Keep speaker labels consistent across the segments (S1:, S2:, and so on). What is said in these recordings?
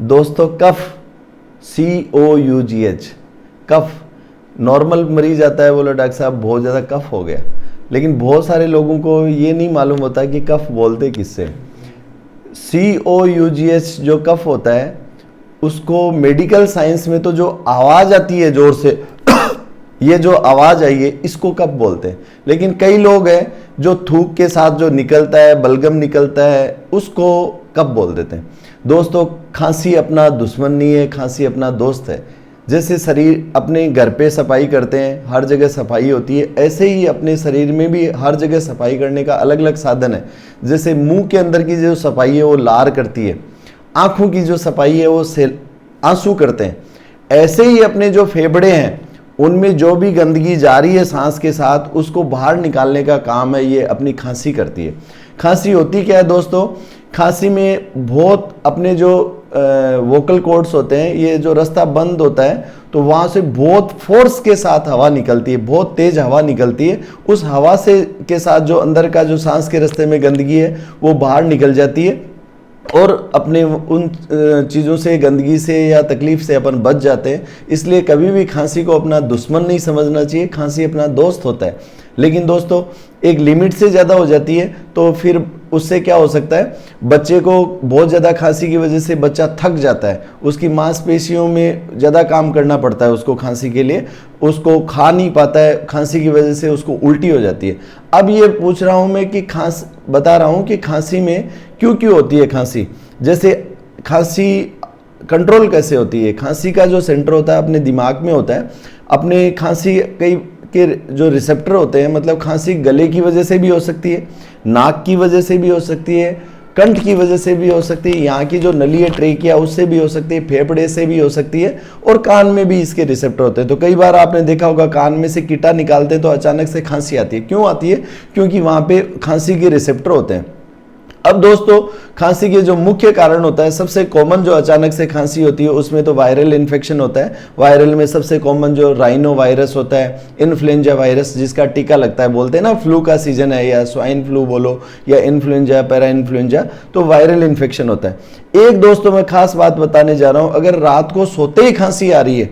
S1: दोस्तों कफ, COUGH, कफ। Normal मरीज आता है, बोला डॉक्टर साहब बहुत ज़्यादा कफ हो गया, लेकिन बहुत सारे लोगों को ये नहीं मालूम होता कि कफ बोलते किससे। COUGH जो कफ होता है उसको मेडिकल साइंस में तो जो आवाज़ आती है जोर से ये जो आवाज़ आई है इसको कफ बोलते हैं। लेकिन कई लोग हैं जो थूक के साथ जो निकलता है, बलगम निकलता है, उसको कफ बोल देते हैं। दोस्तों खांसी अपना दुश्मन नहीं है, खांसी अपना दोस्त है। जैसे शरीर अपने घर पे सफाई करते हैं, हर जगह सफाई होती है, ऐसे ही अपने शरीर में भी हर जगह सफाई करने का अलग अलग साधन है। जैसे मुंह के अंदर की जो सफाई है वो लार करती है, आँखों की जो सफाई है वो आंसू करते हैं। ऐसे ही अपने जो फेफड़े हैं उनमें जो भी गंदगी जा रही है सांस के साथ उसको बाहर निकालने का काम है ये अपनी खांसी करती है। खांसी होती क्या है दोस्तों, खांसी में बहुत अपने जो वोकल कॉर्ड्स होते हैं, ये जो रास्ता बंद होता है तो वहाँ से बहुत फोर्स के साथ हवा निकलती है, बहुत तेज हवा निकलती है। उस हवा से के साथ जो अंदर का जो सांस के रास्ते में गंदगी है वो बाहर निकल जाती है और अपने उन चीज़ों से, गंदगी से या तकलीफ से अपन बच जाते हैं। इसलिए कभी भी खांसी को अपना दुश्मन नहीं समझना चाहिए, खांसी अपना दोस्त होता है। लेकिन दोस्तों एक लिमिट से ज़्यादा हो जाती है तो फिर उससे क्या हो सकता है, बच्चे को बहुत ज़्यादा खांसी की वजह से बच्चा थक जाता है, उसकी मांसपेशियों में ज़्यादा काम करना पड़ता है उसको खांसी के लिए, उसको खा नहीं पाता है, खांसी की वजह से उसको उल्टी हो जाती है। अब ये पूछ रहा हूँ मैं कि बता रहा हूँ कि खांसी में क्यों होती है खांसी। जैसे खांसी कंट्रोल कैसे होती है, खांसी का जो सेंटर होता है अपने दिमाग में होता है। अपने खांसी कई के जो रिसेप्टर होते हैं, मतलब खांसी गले की वजह से भी हो सकती है, नाक की वजह से भी हो सकती है, कंठ की वजह से भी हो सकती है, यहाँ की जो नली है ट्रेकिया उससे भी हो सकती है, फेफड़े से भी हो सकती है, और कान में भी इसके रिसेप्टर होते हैं। तो कई बार आपने देखा होगा कान में से कीटा निकालते हैं तो अचानक से खांसी आती है। क्यों आती है? क्योंकि वहाँ पे खांसी के रिसेप्टर होते हैं। अब दोस्तों खांसी के जो मुख्य कारण होता है, सबसे कॉमन जो अचानक से खांसी होती है उसमें तो वायरल इन्फेक्शन होता है। वायरल में सबसे कॉमन जो राइनो वायरस होता है, इन्फ्लुएंजा वायरस जिसका टीका लगता है, बोलते हैं ना फ्लू का सीजन है या स्वाइन फ्लू बोलो या इन्फ्लुएंजा, पैरा इन्फ्लुएंजा, तो वायरल इन्फेक्शन होता है। एक दोस्तों मैं खास बात बताने जा रहा हूँ, अगर रात को सोते ही खांसी आ रही है,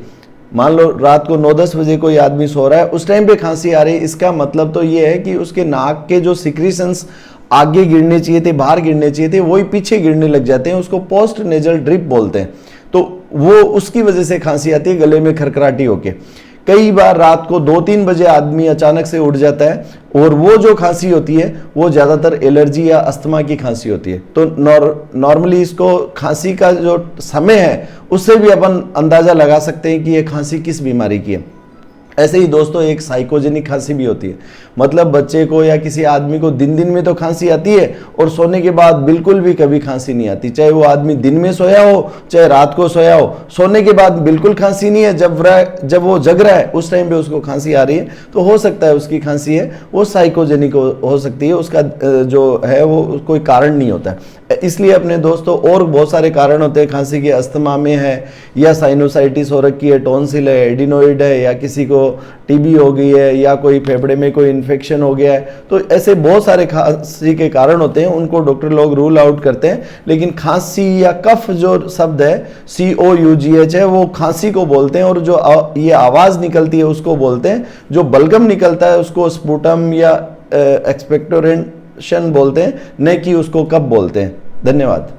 S1: मान लो रात को 9-10 बजे कोई आदमी सो रहा है, उस टाइम पे खांसी आ रही है, इसका मतलब तो ये है कि उसके नाक के जो सिक्रीशंस आगे गिरने चाहिए थे, बाहर गिरने चाहिए थे, वही पीछे गिरने लग जाते हैं, उसको पोस्ट नेजल ड्रिप बोलते हैं। तो वो उसकी वजह से खांसी आती है, गले में खरखराटी होके। कई बार रात को 2-3 बजे आदमी अचानक से उठ जाता है और वो जो खांसी होती है वो ज़्यादातर एलर्जी या अस्थमा की खांसी होती है। तो नॉर्मली इसको खांसी का जो समय है उससे भी अपन अंदाज़ा लगा सकते हैं कि ये खांसी किस बीमारी की है। ऐसे ही दोस्तों एक साइकोजेनिक खांसी भी होती है, मतलब बच्चे को या किसी आदमी को दिन में तो खांसी आती है और सोने के बाद बिल्कुल भी कभी खांसी नहीं आती। चाहे वो आदमी दिन में सोया हो चाहे रात को सोया हो, सोने के बाद बिल्कुल खांसी नहीं है, जब वो जग रहा है उस टाइम पे उसको खांसी आ रही है, तो हो सकता है उसकी खांसी है वो साइकोजेनिक हो सकती है, उसका जो है वो कोई कारण नहीं होता है। इसलिए अपने दोस्तों और बहुत सारे कारण होते हैं खांसी के, अस्थमा में है या साइनोसाइटिस हो रखी है, टॉन्सिल है, एडिनोइड है, या किसी को टीबी हो गई है, या कोई फेफड़े में कोई इन्फेक्शन हो गया है। तो ऐसे बहुत सारे खांसी के कारण होते हैं, उनको डॉक्टर लोग रूल आउट करते हैं। लेकिन खांसी या कफ जो शब्द है COUGH है वो खांसी को बोलते हैं, और जो ये आवाज़ निकलती है उसको बोलते हैं। जो बलगम निकलता है उसको स्पूटम या एक्सपेक्टोरेशन बोलते हैं, न कि उसको कफ बोलते हैं। धन्यवाद।